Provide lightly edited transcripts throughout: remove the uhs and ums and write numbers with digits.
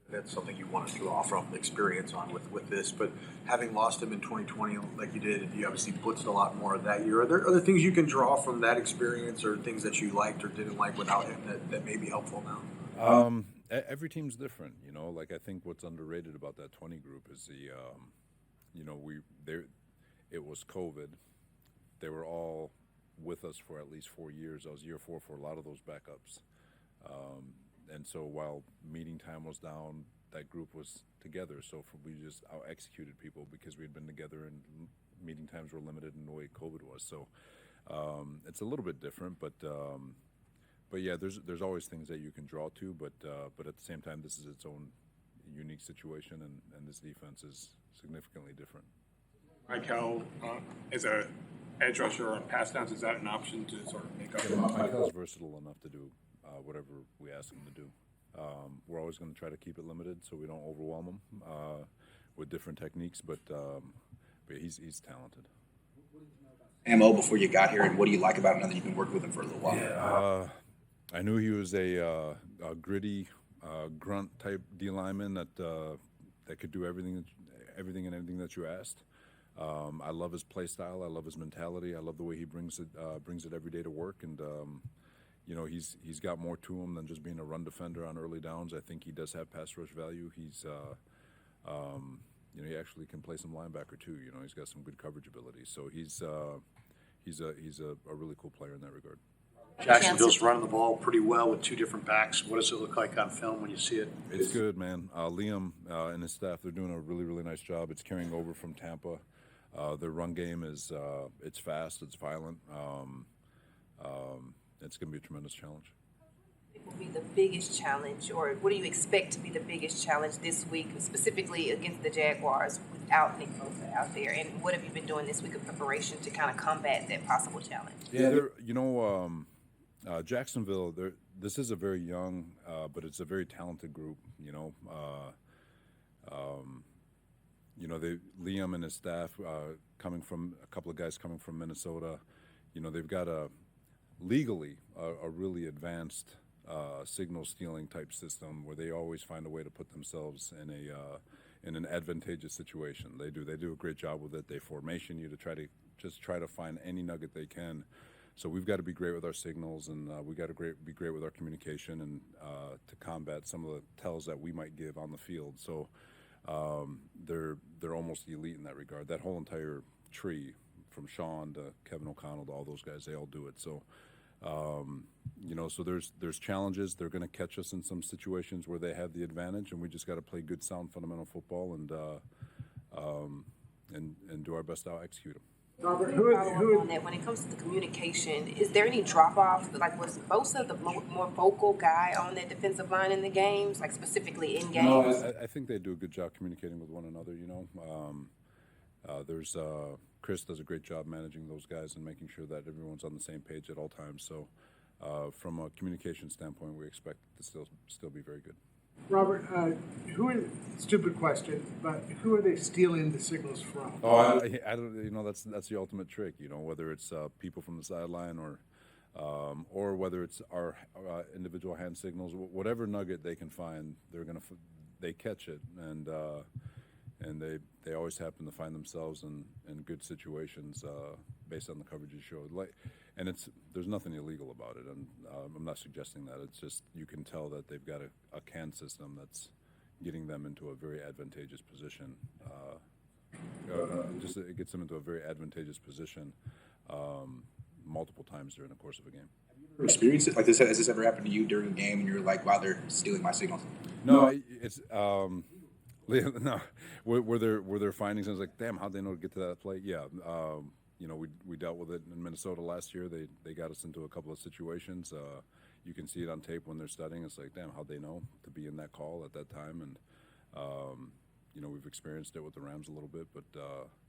That's something you want to draw from experience on with this. But having lost him in 2020 like you did, you obviously blitzed a lot more that year. Are there other things you can draw from that experience or things that you liked or didn't like without him that may be helpful now? Every team's different, you know. Like I think what's underrated about that 20 group is you know, we there. It was COVID. They were all with us for at least 4 years. I was year four for a lot of those backups. And so while meeting time was down, that group was together. So we just out executed people because we had been together and meeting times were limited in the way COVID was. So it's a little bit different, but yeah, there's always things that you can draw to, but at the same time, this is its own unique situation, and this defense is significantly different. Michael, as a edge rusher on pass downs, is that an option to sort of make up? Yeah, Michael's versatile enough to do whatever we ask him to do. We're always going to try to keep it limited so we don't overwhelm him with different techniques, but he's talented. Mo before you got here, and what do you like about him now that you've been working with him for a little while? Yeah, I knew he was a gritty grunt type D lineman that could do everything and anything that you asked. I love his play style. I love his mentality. I love the way he brings it every day to work. And you know, he's got more to him than just being a run defender on early downs. I think he does have pass rush value. He's you know, he actually can play some linebacker too. You know, he's got some good coverage ability. So he's a really cool player in that regard. Jacksonville's running the ball pretty well with two different backs. What does it look like on film when you see it? It's good, man. Liam and his staff, they're doing a really, really nice job. It's carrying over from Tampa. Their run game is it's fast, it's violent. It's going to be a tremendous challenge. What will be the biggest challenge, or what do you expect to be the biggest challenge this week, specifically against the Jaguars without Nick Bosa out there? And what have you been doing this week of preparation to kind of combat that possible challenge? Yeah, you know, Jacksonville, this is a very young, but it's a very talented group. You know, Liam and his staff, coming from a couple of guys coming from Minnesota. You know, they've got legally a really advanced signal stealing type system where they always find a way to put themselves in an advantageous situation. They do a great job with it. They formation you to try to find any nugget they can. So we've got to be great with our signals, and we got to be great with our communication, and to combat some of the tells that we might give on the field. So they're almost elite in that regard. That whole entire tree, from Sean to Kevin O'Connell to all those guys, they all do it. So you know, so there's challenges. They're going to catch us in some situations where they have the advantage, and we just got to play good, sound, fundamental football and do our best to execute them. Robert, who on that, when it comes to the communication, is there any drop off? Like, was Bosa the more vocal guy on that defensive line in the games, like specifically in games? No, I think they do a good job communicating with one another. You know, there's Chris does a great job managing those guys and making sure that everyone's on the same page at all times. So, from a communication standpoint, we expect it to still be very good. Robert, stupid question, but who are they stealing the signals from? Oh, I don't. You know, that's the ultimate trick. You know, whether it's people from the sideline or whether it's our individual hand signals, whatever nugget they can find, they catch it, and they always happen to find themselves in good situations based on the coverage you showed. And there's nothing illegal about it, and I'm not suggesting that. It's just you can tell that they've got a can system that's getting them into a very advantageous position. It gets them into a very advantageous position multiple times during the course of a game. Have you ever experienced it like this? Has this ever happened to you during a game and you're like, wow, they're stealing my signals? No, it's no. Were there findings? I was like, damn, how'd they know to get to that play? Yeah. You know, we dealt with it in Minnesota last year. They got us into a couple of situations. You can see it on tape when they're studying. It's like, damn, how'd they know to be in that call at that time? And you know, we've experienced it with the Rams a little bit, but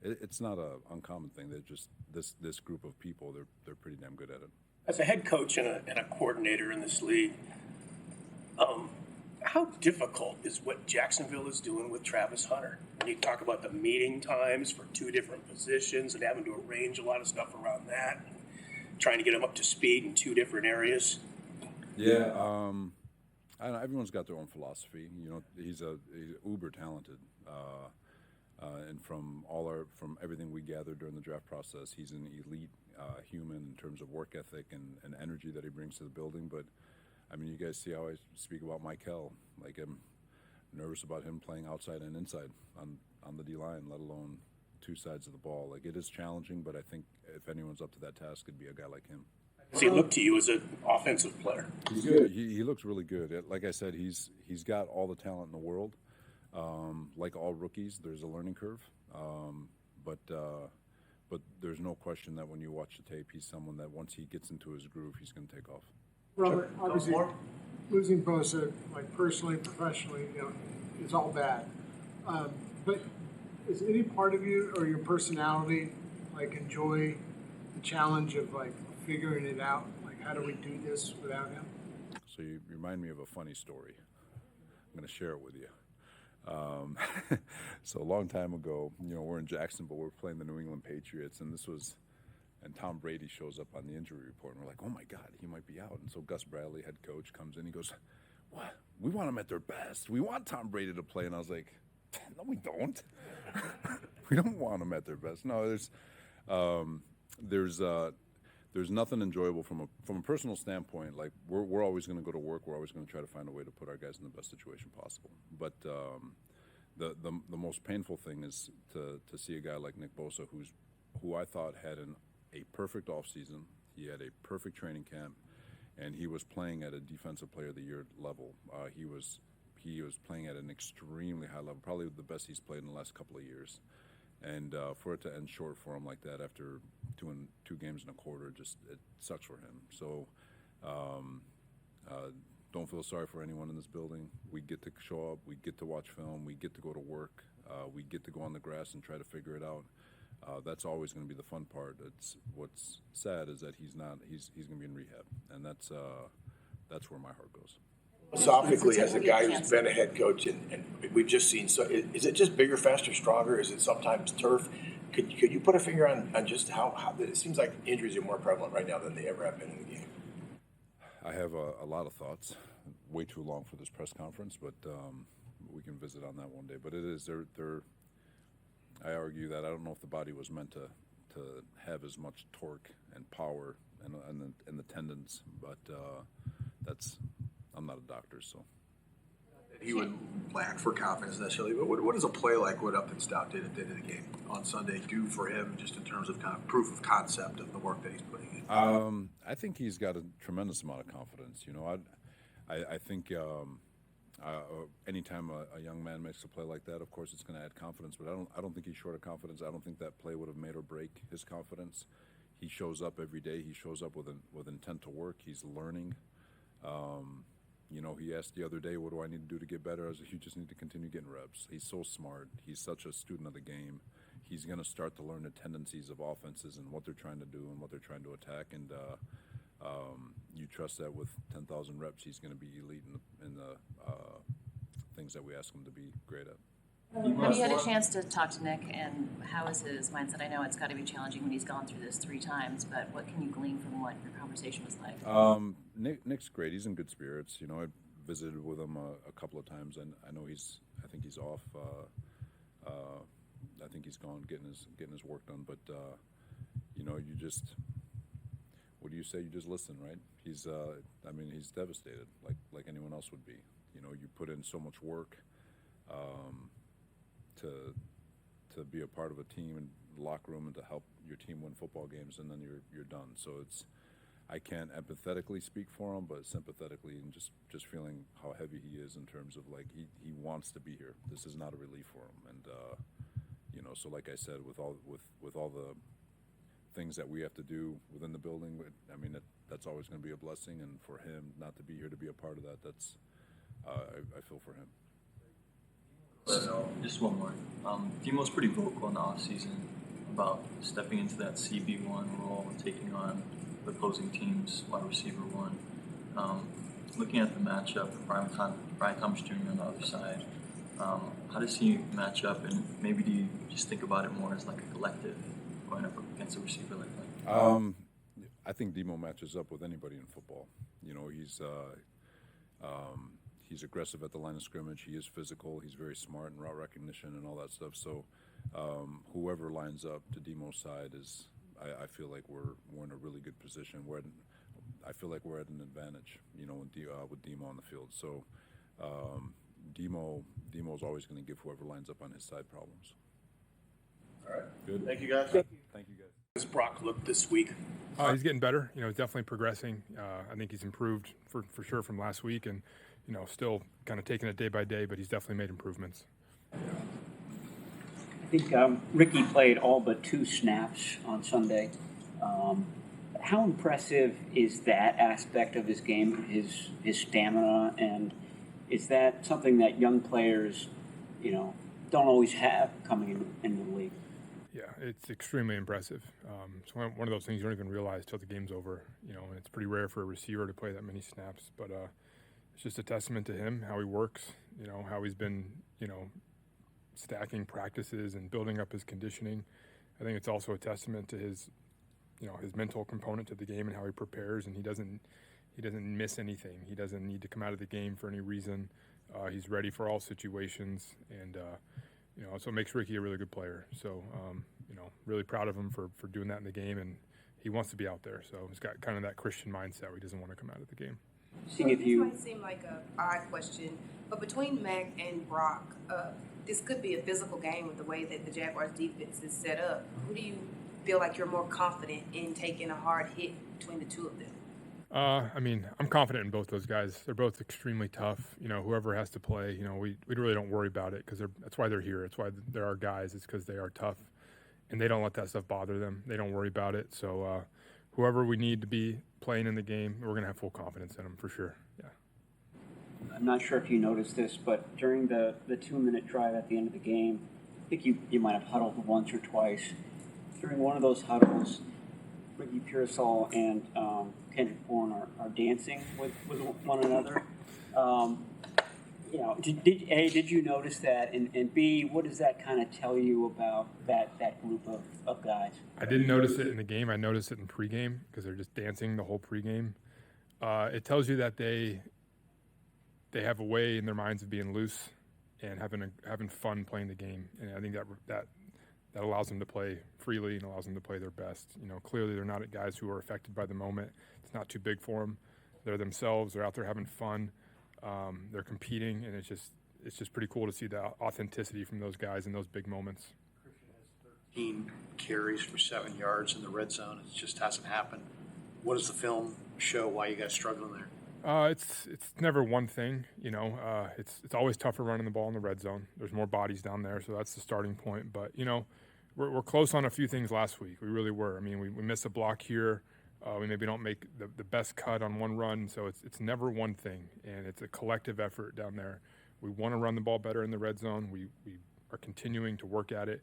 it's not an uncommon thing. They're just this group of people. They're pretty damn good at it. As a head coach and a coordinator in this league, how difficult is what Jacksonville is doing with Travis Hunter? When you talk about the meeting times for two different positions and having to arrange a lot of stuff around that, and trying to get him up to speed in two different areas. Yeah, Everyone's got their own philosophy. You know, he's uber talented, and from everything we gathered during the draft process, he's an elite human in terms of work ethic and energy that he brings to the building. But I mean, you guys see how I speak about Michael. Like, I'm nervous about him playing outside and inside on the D line, let alone two sides of the ball. Like, it is challenging, but I think if anyone's up to that task, it'd be a guy like him. Does he look to you as an offensive player? He's good. He looks really good. Like I said, he's got all the talent in the world. Like all rookies, there's a learning curve. But there's no question that when you watch the tape, he's someone that once he gets into his groove, he's going to take off. Robert, obviously, losing Bosa, like personally, professionally, you know, it's all bad. But is any part of you or your personality like enjoy the challenge of like figuring it out? Like, how do we do this without him? So you remind me of a funny story. I'm going to share it with you. So a long time ago, you know, we're in Jacksonville, we're playing the New England Patriots, and Tom Brady shows up on the injury report, and we're like, oh my God, he might be out. And so Gus Bradley, head coach, comes in, he goes, what? We want them at their best. We want Tom Brady to play. And I was like, no, we don't. We don't want them at their best. No, there's nothing enjoyable from a personal standpoint. Like, we're always going to go to work. We're always going to try to find a way to put our guys in the best situation possible. But the most painful thing is to see a guy like Nick Bosa, who I thought had a perfect offseason. He had a perfect training camp, and he was playing at a Defensive Player of the Year level. He was playing at an extremely high level, probably the best he's played in the last couple of years. And for it to end short for him like that after two games and a quarter, it sucks for him. So don't feel sorry for anyone in this building. We get to show up. We get to watch film. We get to go to work. We get to go on the grass and try to figure it out. That's always going to be the fun part. What's sad is that he's going to be in rehab, and that's where my heart goes. Philosophically, as a guy who's been a head coach, and we've just seen, so is it just bigger, faster, stronger? Is it sometimes turf? Could you put a finger on just how it seems like injuries are more prevalent right now than they ever have been in the game? I have a lot of thoughts. Way too long for this press conference, but we can visit on that one day. But it is they're I argue that I don't know if the body was meant to have as much torque and power and the tendons, but I'm not a doctor, so. He would lack for confidence necessarily, but what does a play like what Upton Stout did at the end of the game on Sunday do for him, just in terms of kind of proof of concept of the work that he's putting in? I think he's got a tremendous amount of confidence. You know, I think anytime a young man makes a play like that, of course it's going to add confidence. But I don't think he's short of confidence. I don't think that play would have made or break his confidence. He shows up every day. He shows up with intent to work. He's learning. You know, he asked the other day, what do I need to do to get better? I was like, you just need to continue getting reps. He's so smart. He's such a student of the game. He's going to start to learn the tendencies of offenses and what they're trying to do and what they're trying to attack. And you trust that with 10,000 reps, he's going to be elite in the things that we ask him to be great at. Have you had a chance to talk to Nick, and how is his mindset? I know it's got to be challenging when he's gone through this 3 times, but what can you glean from what your conversation was like? Nick's great. He's in good spirits. You know, I visited with him a couple of times, and I know I think he's off. I think he's gone getting his work done. But you know, what do you say? You just listen, right? He's devastated, like anyone else would be. You know, you put in so much work. To be a part of a team and locker room and to help your team win football games, and then you're done. So I can't empathetically speak for him, but sympathetically, and just feeling how heavy he is in terms of like he wants to be here. This is not a relief for him, and you know. So like I said, with all the things that we have to do within the building, I mean that's always going to be a blessing, and for him not to be here to be a part of that, that's I feel for him. Just one more. Demo's pretty vocal in the offseason about stepping into that CB1 role and taking on the opposing team's wide receiver one. Looking at the matchup, Brian Thomas Jr. on the other side, how does he match up, and maybe do you just think about it more as like a collective going up against a receiver like that? I think Demo matches up with anybody in football. You know, he's aggressive at the line of scrimmage. He is physical. He's very smart in route recognition and all that stuff. So whoever lines up to Demo's side is, I feel like we're in a really good position. I feel like we're at an advantage, with Demo on the field. So Demo's always going to give whoever lines up on his side problems. All right. Good. Thank you, guys. Thank you, guys. Does Brock look this week? He's getting better. He's definitely progressing. I think he's improved for sure from last week, and still kind of taking it day by day. But he's definitely made improvements. I think Ricky played all but 2 snaps on Sunday. How impressive is that aspect of his game, his stamina, and is that something that young players, don't always have coming into the league? Yeah, it's extremely impressive. It's one of those things you don't even realize till the game's over. And it's pretty rare for a receiver to play that many snaps. But it's just a testament to him, how he works. How he's been, stacking practices and building up his conditioning. I think it's also a testament to his mental component to the game and how he prepares, and he doesn't miss anything. He doesn't need to come out of the game for any reason. He's ready for all situations, and so it makes Ricky a really good player. So really proud of him for doing that in the game, and he wants to be out there. So he's got kind of that Christian mindset where he doesn't want to come out of the game. This might seem like an odd question, but between Mac and Brock, this could be a physical game with the way that the Jaguars defense is set up. Who do you feel like you're more confident in taking a hard hit between the two of them? I'm confident in both those guys. They're both extremely tough. Whoever has to play, we really don't worry about it because that's why they're here. It's why they're our guys. It's because they are tough, and they don't let that stuff bother them. They don't worry about it. So whoever we need to be playing in the game, we're going to have full confidence in them for sure. Yeah. I'm not sure if you noticed this, but during the 2-minute drive at the end of the game, I think you might have huddled once or twice. During one of those huddles, Ricky Pearsall and Kendrick Bourne are dancing with one another. Did you notice that? And B, what does that kind of tell you about that group of guys? I didn't notice it in the game. I noticed it in pregame because they're just dancing the whole pregame. It tells you that they have a way in their minds of being loose and having fun playing the game. And I think that allows them to play freely and allows them to play their best. Clearly they're not guys who are affected by the moment. It's not too big for them. They're themselves. They're out there having fun. They're competing, and it's just pretty cool to see the authenticity from those guys in those big moments. Christian has 13 carries for 7 yards in the red zone. It just hasn't happened. What does the film show? Why you guys struggling there? It's never one thing, It's always tougher running the ball in the red zone. There's more bodies down there, so that's the starting point. But we're close on a few things last week. We really were. We missed a block here. We maybe don't make the best cut on one run, so it's never one thing, and it's a collective effort down there. We want to run the ball better in the red zone. We are continuing to work at it,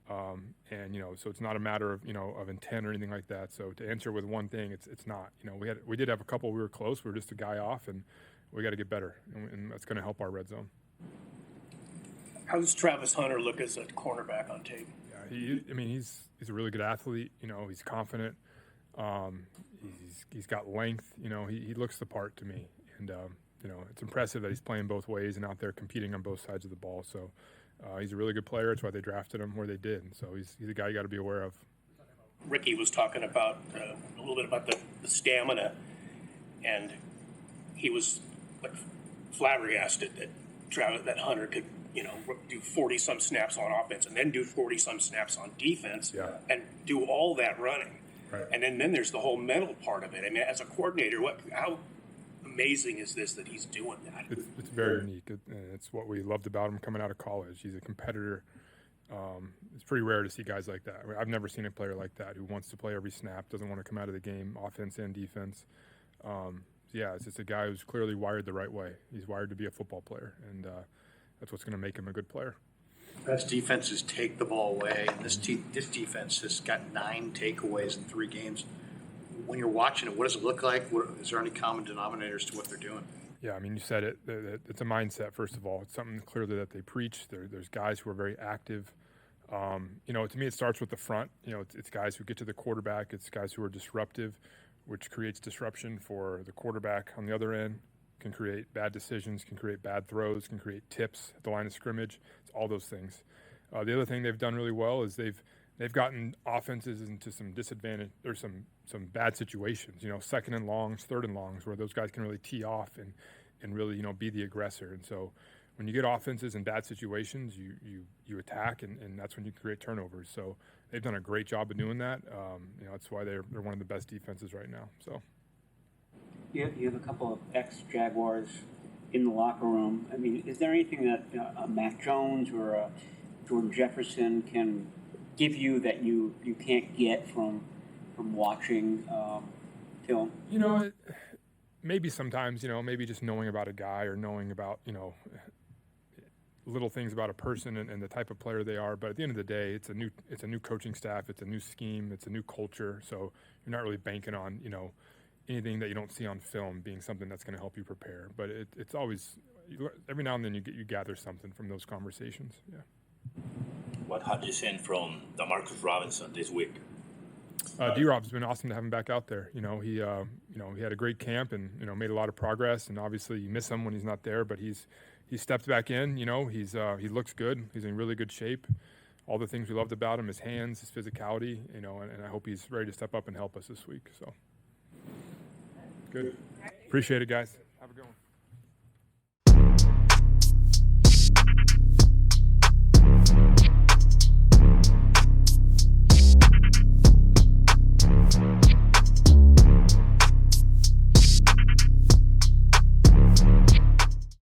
so it's not a matter of intent or anything like that. So to answer with one thing, it's not. We did have a couple we were close. We were just a guy off, and we got to get better, and that's going to help our red zone. How does Travis Hunter look as a cornerback on tape? Yeah, he's a really good athlete. He's confident. He's got length. He looks the part to me, and it's impressive that he's playing both ways and out there competing on both sides of the ball. So he's a really good player. That's why they drafted him where they did. And so he's a guy you got to be aware of. Ricky was talking about a little bit about the stamina, and he was flabbergasted that Hunter could do 40-some snaps on offense and then do 40-some snaps on defense, and do all that running. Right. And then there's the whole mental part of it. As a coordinator, how amazing is this that he's doing that? It's very unique. It's what we loved about him coming out of college. He's a competitor. It's pretty rare to see guys like that. I've never seen a player like that who wants to play every snap, doesn't want to come out of the game, offense and defense. It's just a guy who's clearly wired the right way. He's wired to be a football player, and that's what's going to make him a good player. Best defenses take the ball away, and this defense has got 9 takeaways in 3 games. When you're watching it, what does it look like? Is there any common denominators to what they're doing? Yeah, you said it. It's a mindset, first of all. It's something clearly that they preach. There's guys who are very active. To me, it starts with the front. It's guys who get to the quarterback. It's guys who are disruptive, which creates disruption for the quarterback on the other end. can create bad decisions, can create bad throws, can create tips at the line of scrimmage. It's all those things. The other thing they've done really well is they've gotten offenses into some disadvantage or some bad situations. You know, second and longs, third and longs, where those guys can really tee off and really, you know, be the aggressor. And so when you get offenses in bad situations, you attack, and that's when you create turnovers. So they've done a great job of doing that. You know, that's why they're one of the best defenses right now. So you have a couple of ex-Jaguars in the locker room. I mean, is there anything that a Mac Jones or a Jordan Jefferson can give you that you can't get from watching film? You know, maybe sometimes, you know, maybe just knowing about a guy or knowing about, you know, little things about a person and the type of player they are. But at the end of the day, it's a new coaching staff, it's a new scheme, it's a new culture. So you're not really banking on, you know, anything that you don't see on film being something that's going to help you prepare. But it's always, every now and then you gather something from those conversations. Yeah. What have you seen from DeMarcus Robinson this week? D-Rob's been awesome to have him back out there. You know, he had a great camp and, you know, made a lot of progress. And obviously you miss him when he's not there, but he stepped back in. You know, he looks good. He's in really good shape. All the things we loved about him, his hands, his physicality, you know, and I hope he's ready to step up and help us this week. So good. Appreciate it, guys. Have a good one.